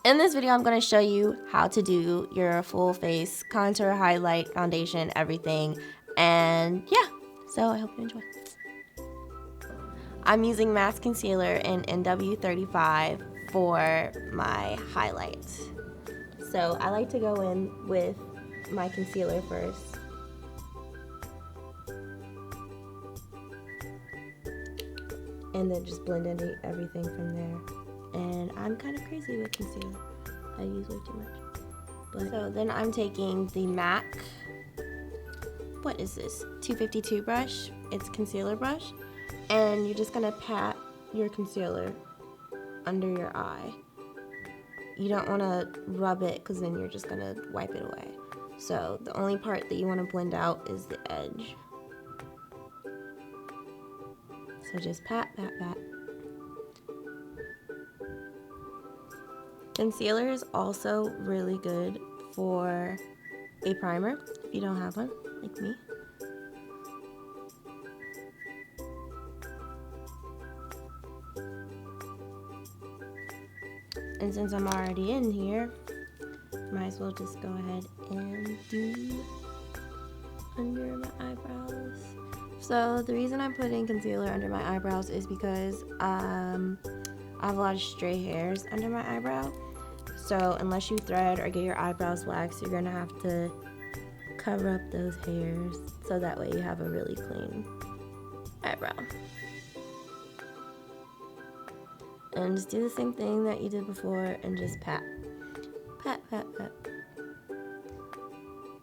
In this video, I'm going to show you how to do your full face contour, highlight, foundation, everything. And yeah, so I hope you enjoy. I'm using matte concealer in NW35 for my highlight. So I like to go in with my concealer first. And then just blend in everything from there. And I'm kind of crazy with concealer. I use way too much. But so then I'm taking the MAC, what is this, 252 brush. It's concealer brush. And you're just gonna pat your concealer under your eye. You don't wanna rub it because then you're just gonna wipe it away. So the only part that you wanna blend out is the edge. So just pat, pat, pat. Concealer is also really good for a primer if you don't have one, like me. And since I'm already in here, might as well just go ahead and do under my eyebrows. So the reason I'm putting concealer under my eyebrows is because I have a lot of stray hairs under my eyebrow. So unless you thread or get your eyebrows waxed, you're gonna have to cover up those hairs so that way you have a really clean eyebrow. And just do the same thing that you did before and just pat. Pat, pat, pat.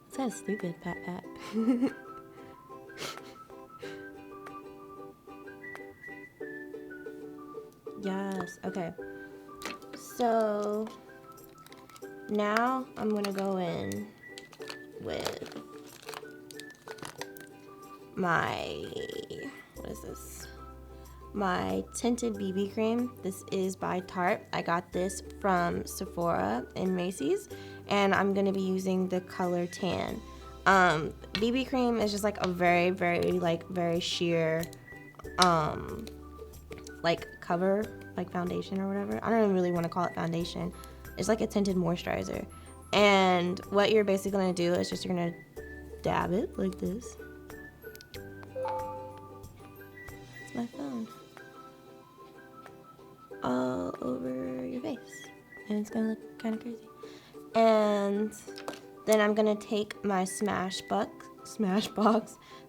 It's kind of stupid, pat, pat. Yes, okay. So now I'm gonna go in with my, what is this? My tinted BB cream. This is by Tarte. I got this from Sephora and Macy's, and I'm gonna be using the color tan. BB cream is just like a very, very sheer, like cover, like foundation or whatever. I don't even really want to call it foundation. It's like a tinted moisturizer. And what you're basically gonna do is you're gonna dab it like this. It's my phone. All over your face. And it's gonna look kind of crazy. And then I'm gonna take my Smashbox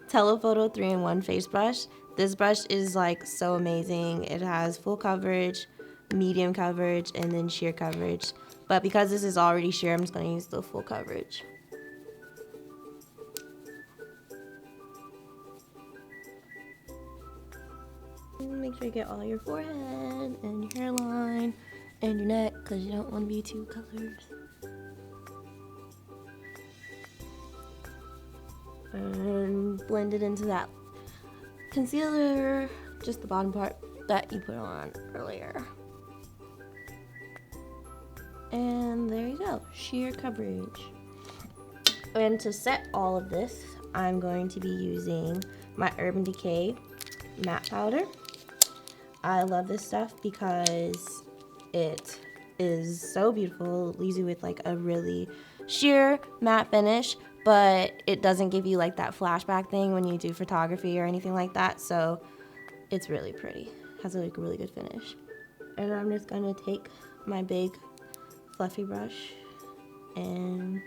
Telephoto 3-in-1 face brush. This brush is like so amazing. It has full coverage, medium coverage, and then sheer coverage. But because this is already sheer, I'm just gonna use the full coverage. Make sure you get all your forehead and your hairline and your neck because you don't want to be too colored. And blend it into that concealer, just the bottom part that you put on earlier. And there you go, sheer coverage. And to set all of this, I'm going to be using my Urban Decay matte powder. I love this stuff because it is so beautiful. It leaves you with like a really sheer matte finish, but it doesn't give you like that flashback thing when you do photography or anything like that. So it's really pretty. Has like a really good finish. And I'm just gonna take my big fluffy brush and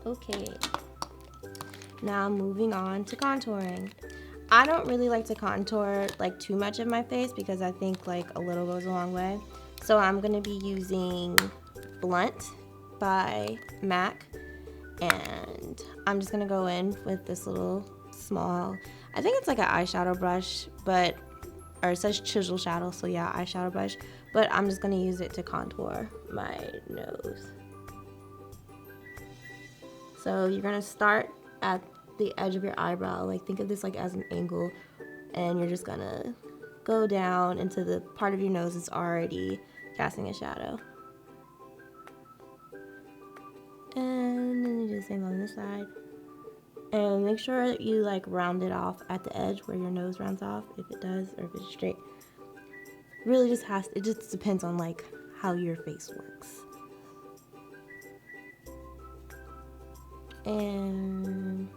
okay. Now moving on to contouring. I don't really like to contour like too much of my face because I think like a little goes a long way. So I'm gonna be using Blunt by MAC, and I'm just gonna go in with this little small, I think it's like an eyeshadow brush, but, or it says chisel shadow, so yeah, eyeshadow brush, but I'm just gonna use it to contour my nose. So you're gonna start at the edge of your eyebrow, like think of this like as an angle, and you're just gonna go down into the part of your nose that's already casting a shadow. And then you do the same on this side. And make sure that you like round it off at the edge where your nose rounds off, if it does, or if it's straight. Really it just depends on like how your face works. And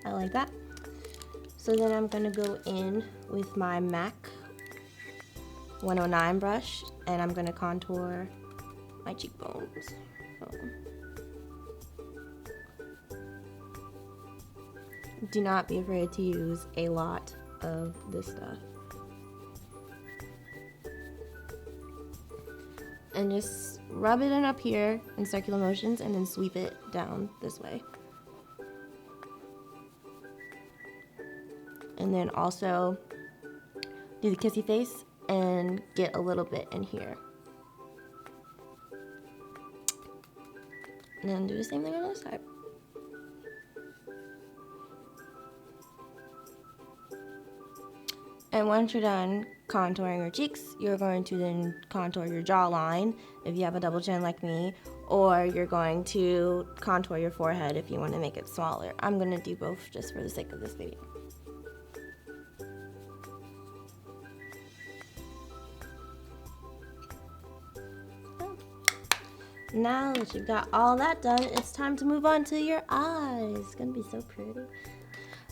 I like that. So then I'm gonna go in with my MAC 109 brush, and I'm gonna contour my cheekbones. So, do not be afraid to use a lot of this stuff. And just rub it in up here in circular motions and then sweep it down this way. And then also do the kissy face and get a little bit in here. And then do the same thing on this side. And once you're done contouring your cheeks, you're going to then contour your jawline if you have a double chin like me, or you're going to contour your forehead if you want to make it smaller. I'm going to do both just for the sake of this video. Now that you've got all that done, it's time to move on to your eyes. It's gonna be so pretty.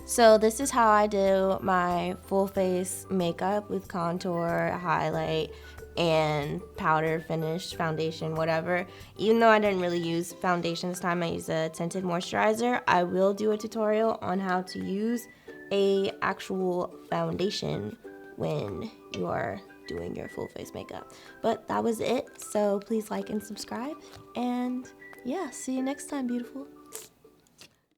So this is how I do my full face makeup with contour, highlight, and powder finish, foundation, whatever. Even though I didn't really use foundation this time, I used a tinted moisturizer. I will do a tutorial on how to use a actual foundation when you are doing your full face makeup. But that was it, so please like and subscribe, and yeah, see you next time, beautiful.